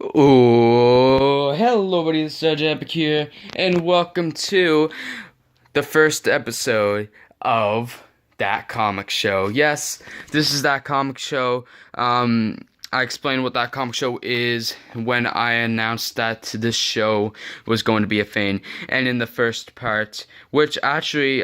Oh, hello, buddy. It's Judge Epic here, and welcome to the first episode of That Comic Show. Yes, this is That Comic Show. I explained what That Comic Show is when I announced that this show was going to be a thing, and in the first part, which actually,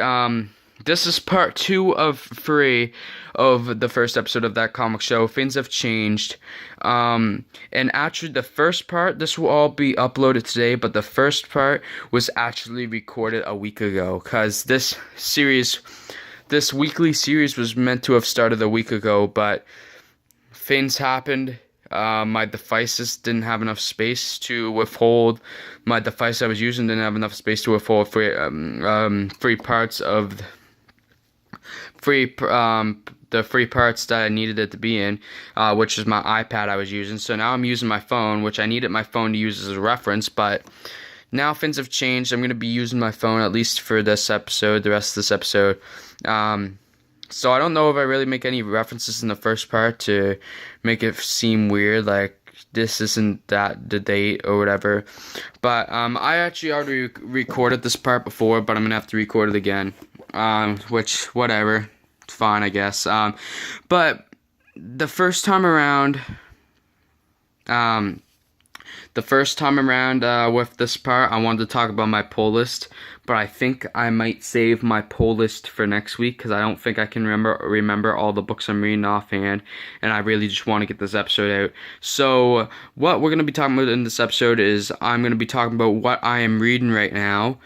this is part 2 of 3 of the first episode of That Comic Show. Things have changed. And actually, the first part, this will all be uploaded today, but the first part was actually recorded a week ago, because this weekly series was meant to have started a week ago, but things happened. My devices didn't have enough space to withhold. My device I was using didn't have enough space to withhold three parts of free the free parts that I needed it to be in, which is my iPad I was using. So now I'm using my phone, which I needed my phone to use as a reference, but now things have changed. I'm going to be using my phone at least for this episode, the rest of this episode. So I don't know if I really make any references in the first part to make it seem weird, like this isn't that the date or whatever. But I actually already recorded this part before, but I'm going to have to record it again. Which, whatever, it's fine, I guess. But the first time around, with this part, I wanted to talk about my poll list, but I think I might save my poll list for next week, because I don't think I can remember all the books I'm reading offhand, and I really just want to get this episode out. So, what we're going to be talking about in this episode is, I'm going to be talking about what I am reading right now,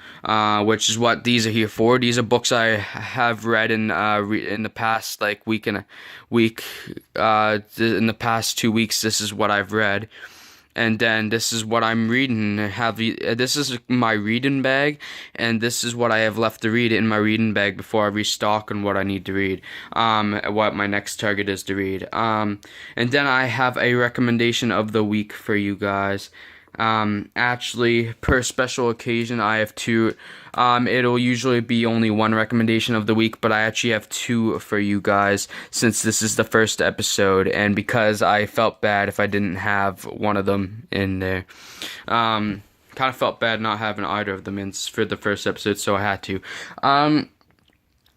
which is what these are here for. These are books I have read in the past, like, in the past 2 weeks. This is what I've read. And then this is what I'm reading. This is my reading bag, and this is what I have left to read in my reading bag before I restock on what I need to read. What my next target is to read. And then I have a recommendation of the week for you guys. Actually, per special occasion, I have two. It'll usually be only one recommendation of the week, but I actually have two for you guys since this is the first episode, and because I felt bad if I didn't have one of them in there. Kind of felt bad not having either of them in for the first episode, so I had to.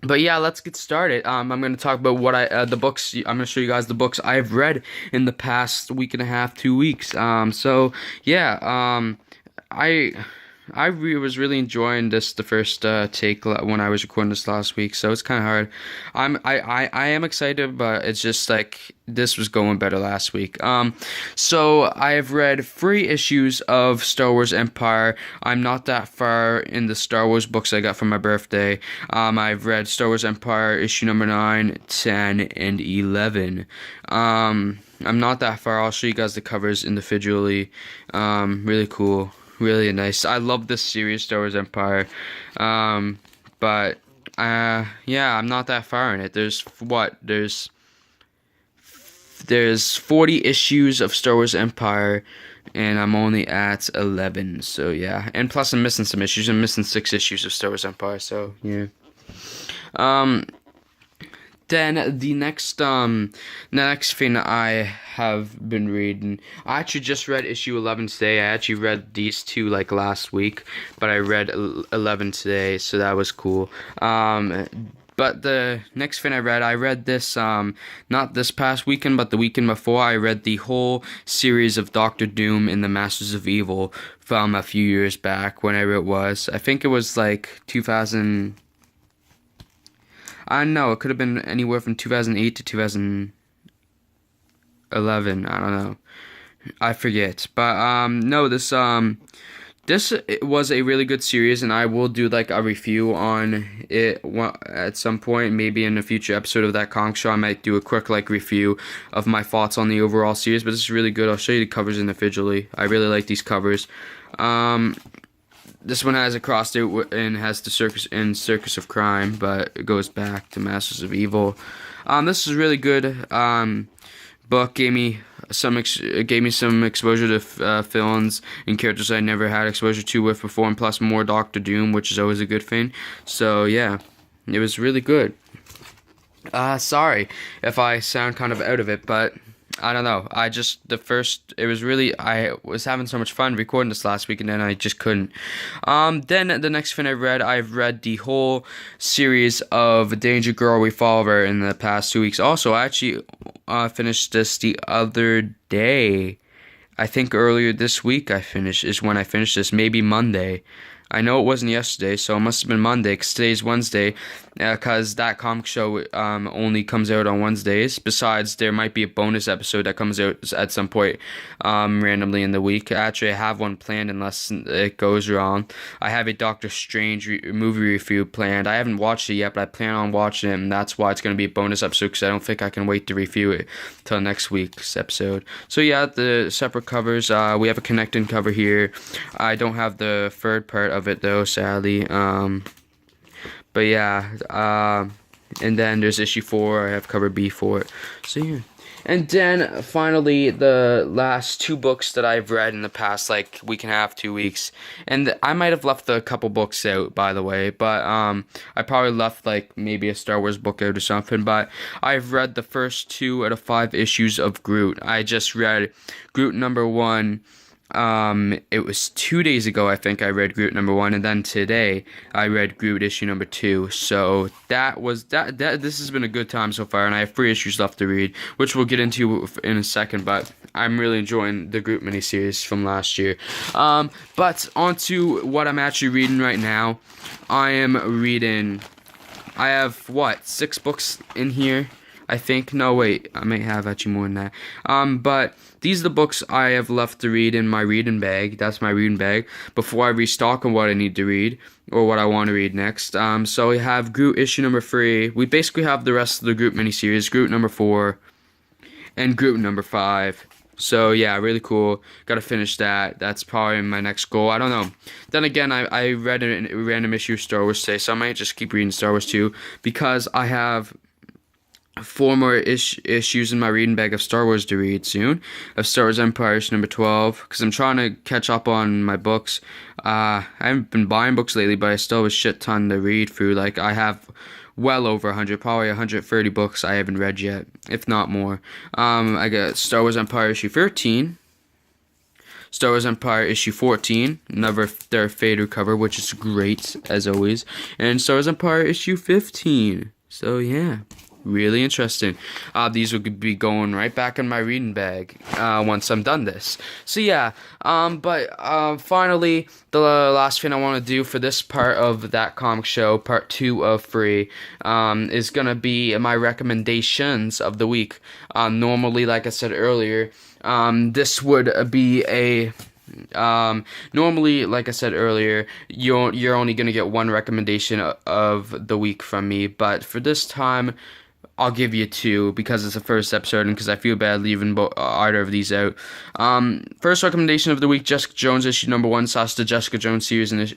But yeah, let's get started. I'm going to talk about what the books. I'm going to show you guys the books I've read in the past week and a half, 2 weeks. So yeah, was really enjoying the first take when I was recording this last week. So it's kind of hard. I am excited, but it's just like this was going better last week. So I have read 3 issues of Star Wars Empire. I'm not that far in the Star Wars books I got for my birthday. I've read Star Wars Empire issue number 9, 10, and 11. I'm not that far. I'll show you guys the covers individually. Really cool. Really nice. I love this series, Star Wars Empire. But yeah, I'm not that far in it. There's 40 issues of Star Wars Empire, and I'm only at 11. So yeah, and plus I'm missing some issues. I'm missing 6 issues of Star Wars Empire. So yeah. Then the next thing I have been reading, I actually just read issue 11 today. I actually read these 2 like last week, but I read 11 today, so that was cool. But the next thing I read this, not this past weekend, but the weekend before. I read the whole series of Doctor Doom and the Masters of Evil from a few years back, whenever it was. I think it was like 2000. I don't know, it could have been anywhere from 2008 to 2011. I don't know. I forget. But no, this was a really good series, and I will do like a review on it at some point, maybe in a future episode of That Comic Show. I might do a quick like review of my thoughts on the overall series, but this is really good. I'll show you the covers individually. I really like these covers. This one has a cross out and has the Circus of Crime, but it goes back to Masters of Evil. This is really good. Book gave me some exposure to villains and characters I never had exposure to with before, and plus more Doctor Doom, which is always a good thing. So yeah, it was really good. Sorry if I sound kind of out of it, but I don't know. It was really, I was having so much fun recording this last week, and then I just couldn't. Then the next thing I've read the whole series of Danger Girl Revolver in the past 2 weeks. Also, I actually finished this the other day. I think earlier this week is when I finished this, maybe Monday. I know it wasn't yesterday, so it must have been Monday, because today's Wednesday, because that comic show only comes out on Wednesdays. Besides, there might be a bonus episode that comes out at some point randomly in the week. Actually, I have one planned unless it goes wrong. I have a Doctor Strange movie review planned. I haven't watched it yet, but I plan on watching it, and that's why it's going to be a bonus episode, because I don't think I can wait to review it till next week's episode. So yeah, the separate covers, we have a connecting cover here. I don't have the third part of it though, sadly. But yeah, and then there's issue 4. I have cover B for it. So yeah. And then finally, the last 2 books that I've read in the past like week and a half, 2 weeks. And I might have left a couple books out, by the way, but I probably left like maybe a Star Wars book out or something. But I've read the first 2 out of 5 issues of Groot. I just read Groot number 1. It was 2 days ago, I think I read Groot number 1, and then today I read Groot issue number 2. So this has been a good time so far, and I have 3 issues left to read, which we'll get into in a second. But I'm really enjoying the Groot miniseries from last year. But on to what I'm actually reading right now. I have 6 books in here, I think. No, wait, I may have actually more than that. But these are the books I have left to read in my reading bag. That's my reading bag before I restock on what I need to read or what I want to read next. So we have Groot issue number 3. We basically have the rest of the Groot miniseries, Groot number 4, and Groot number 5. So yeah, really cool. Gotta finish that. That's probably my next goal. I don't know. Then again, I read a random issue of Star Wars today, so I might just keep reading Star Wars too, because I have 4 more issues in my reading bag of Star Wars to read soon. Of Star Wars Empire issue number 12, because I'm trying to catch up on my books. I haven't been buying books lately, but I still have a shit ton to read through. Like, I have well over 100, probably 130 books I haven't read yet, if not more. I got Star Wars Empire issue 13. Star Wars Empire issue 14, another Darth Vader cover, which is great, as always. And Star Wars Empire issue 15. So, yeah. Really interesting. These will be going right back in my reading bag once I'm done this. So yeah, but finally, the last thing I want to do for this part of that comic show, part 2 of 3, is going to be my recommendations of the week. Normally, like I said earlier, this would be a... normally, like I said earlier, you're only going to get 1 recommendation of the week from me, but for this time, I'll give you 2 because it's the first episode and because I feel bad leaving either of these out. First recommendation of the week, Jessica Jones issue number 1 / the Jessica Jones series in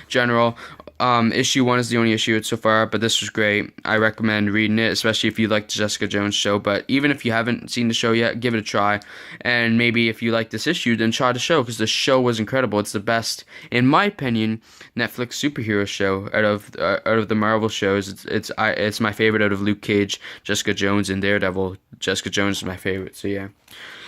general. Issue 1 is the only issue so far, but this was great. I recommend reading it, especially if you like the Jessica Jones show. But even if you haven't seen the show yet, give it a try. And maybe if you like this issue, then try the show, because the show was incredible. It's the best, in my opinion, Netflix superhero show out of the Marvel shows. It's my favorite out of Luke Cage, Jessica Jones, and Daredevil. Jessica Jones is my favorite, so yeah.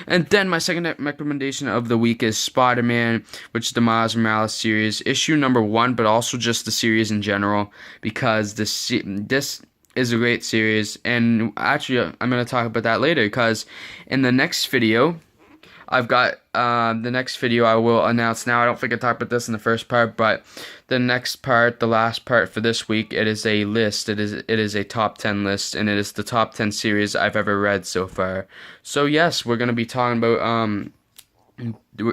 And then my second recommendation of the week is Spider-Man, which is the Miles Morales series, issue number 1, but also just the series in general, because this is a great series. And actually, I'm going to talk about that later, because in the next video, I've got the next video I will announce now. I don't think I talked about this in the first part, but the next part, the last part for this week, it is a list. It is a top 10 list, and it is the top 10 series I've ever read so far. So yes, we're gonna be talking about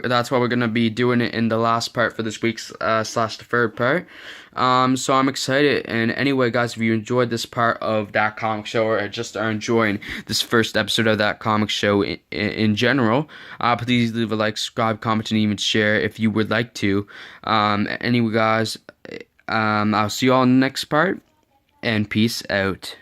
that's why we're gonna be doing it in the last part for this week's / the third part. So I'm excited. And anyway, guys, if you enjoyed this part of that comic show, or just are enjoying this first episode of that comic show in general, please leave a like, subscribe, comment, and even share if you would like to. Anyway, guys, I'll see you all in the next part, and peace out.